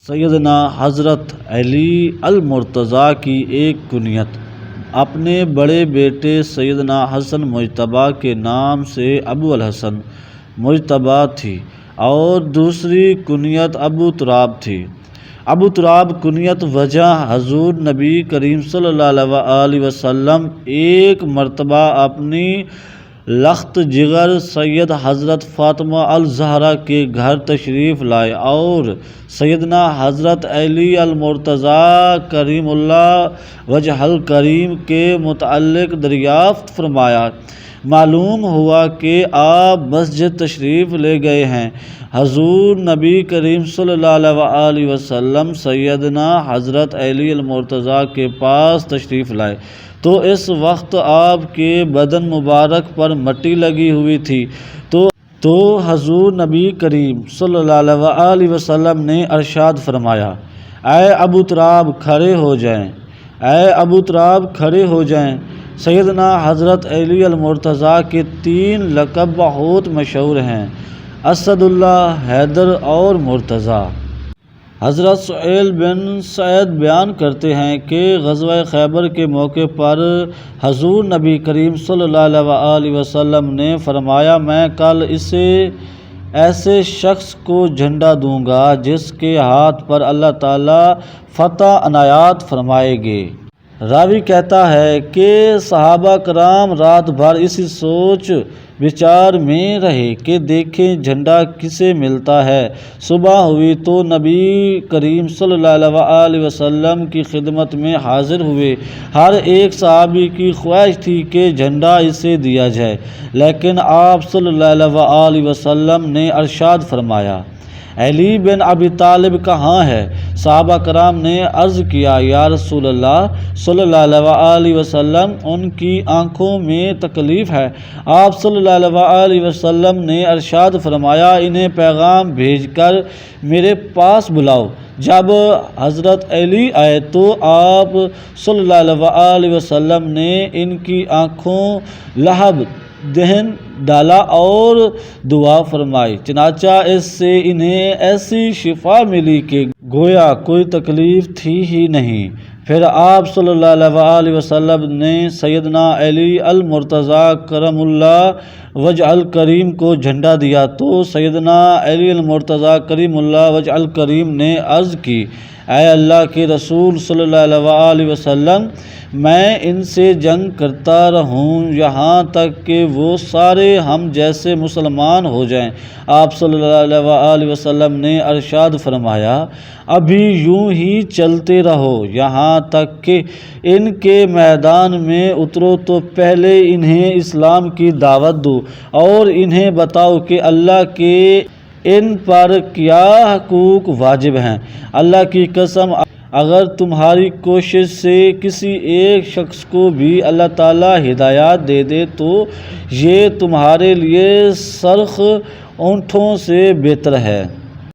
سیدنا حضرت علی المرتضیٰ کی ایک کنیت اپنے بڑے بیٹے سیدنا حسن مجتبیٰ کے نام سے ابو الحسن مجتبیٰ تھی اور دوسری کنیت ابو تراب تھی۔ ابو تراب کنیت وجہ حضور نبی کریم صلی اللہ علیہ وسلم ایک مرتبہ اپنی لخت جگر سید حضرت فاطمہ الزہرا کے گھر تشریف لائے اور سیدنا حضرت علی المرتضیٰ کریم اللہ وجہ الکریم کے متعلق دریافت فرمایا۔ معلوم ہوا کہ آپ مسجد تشریف لے گئے ہیں۔ حضور نبی کریم صلی اللہ علیہ وسلم سیدنا حضرت علی المرتضیٰ کے پاس تشریف لائے تو اس وقت آپ کے بدن مبارک پر مٹی لگی ہوئی تھی تو حضور نبی کریم صلی اللہ علیہ وسلم نے ارشاد فرمایا، اے ابو تراب کھڑے ہو جائیں، اے ابو تراب کھڑے ہو جائیں۔ سیدنا حضرت علی المرتضیٰ کے 3 لقب بہت مشہور ہیں، اسد اللہ، حیدر اور مرتضیٰ۔ حضرت سہیل بن سعد بیان کرتے ہیں کہ غزوہ خیبر کے موقع پر حضور نبی کریم صلی اللہ علیہ وسلم نے فرمایا، میں کل ایسے شخص کو جھنڈا دوں گا جس کے ہاتھ پر اللہ تعالیٰ فتح عنایات فرمائیں گے۔ راوی کہتا ہے کہ صحابہ کرام رات بھر اسی سوچ بچار میں رہے کہ دیکھیں جھنڈا کسے ملتا ہے۔ صبح ہوئی تو نبی کریم صلی اللہ علیہ وسلم کی خدمت میں حاضر ہوئے۔ ہر ایک صحابی کی خواہش تھی کہ جھنڈا اسے دیا جائے، لیکن آپ صلی اللہ علیہ وسلم نے ارشاد فرمایا، علی بن ابی طالب کہاں ہے؟ صحابہ کرام نے عرض کیا، یا رسول اللہ صلی اللہ علیہ وسلم ان کی آنکھوں میں تکلیف ہے۔ آپ صلی اللہ علیہ وسلم نے ارشاد فرمایا، انہیں پیغام بھیج کر میرے پاس بلاؤ۔ جب حضرت علی آئے تو آپ صلی اللہ علیہ وسلم نے ان کی آنکھوں لہب دہن ڈالا اور دعا فرمائی، چنانچہ اس سے انہیں ایسی شفا ملی کہ گویا کوئی تکلیف تھی ہی نہیں۔ پھر آپ صلی اللہ علیہ وسلم نے سیدنا علی المرتضیٰ کرم اللہ وجہ الکریم کو جھنڈا دیا تو سیدنا علی المرتضیٰ کریم اللہ وجہ الکریم نے عرض کی، اے اللہ کے رسول صلی اللہ علیہ وسلم، میں ان سے جنگ کرتا رہوں یہاں تک کہ وہ سارے ہم جیسے مسلمان ہو جائیں۔ آپ صلی اللہ علیہ وسلم نے ارشاد فرمایا، ابھی یوں ہی چلتے رہو یہاں تک کہ ان کے میدان میں اترو تو پہلے انہیں اسلام کی دعوت دو اور انہیں بتاؤ کہ اللہ کے ان پر کیا حقوق واجب ہیں۔ اللہ کی قسم، اگر تمہاری کوشش سے کسی ایک شخص کو بھی اللہ تعالیٰ ہدایات دے دے تو یہ تمہارے لیے سرخ اونٹوں سے بہتر ہے۔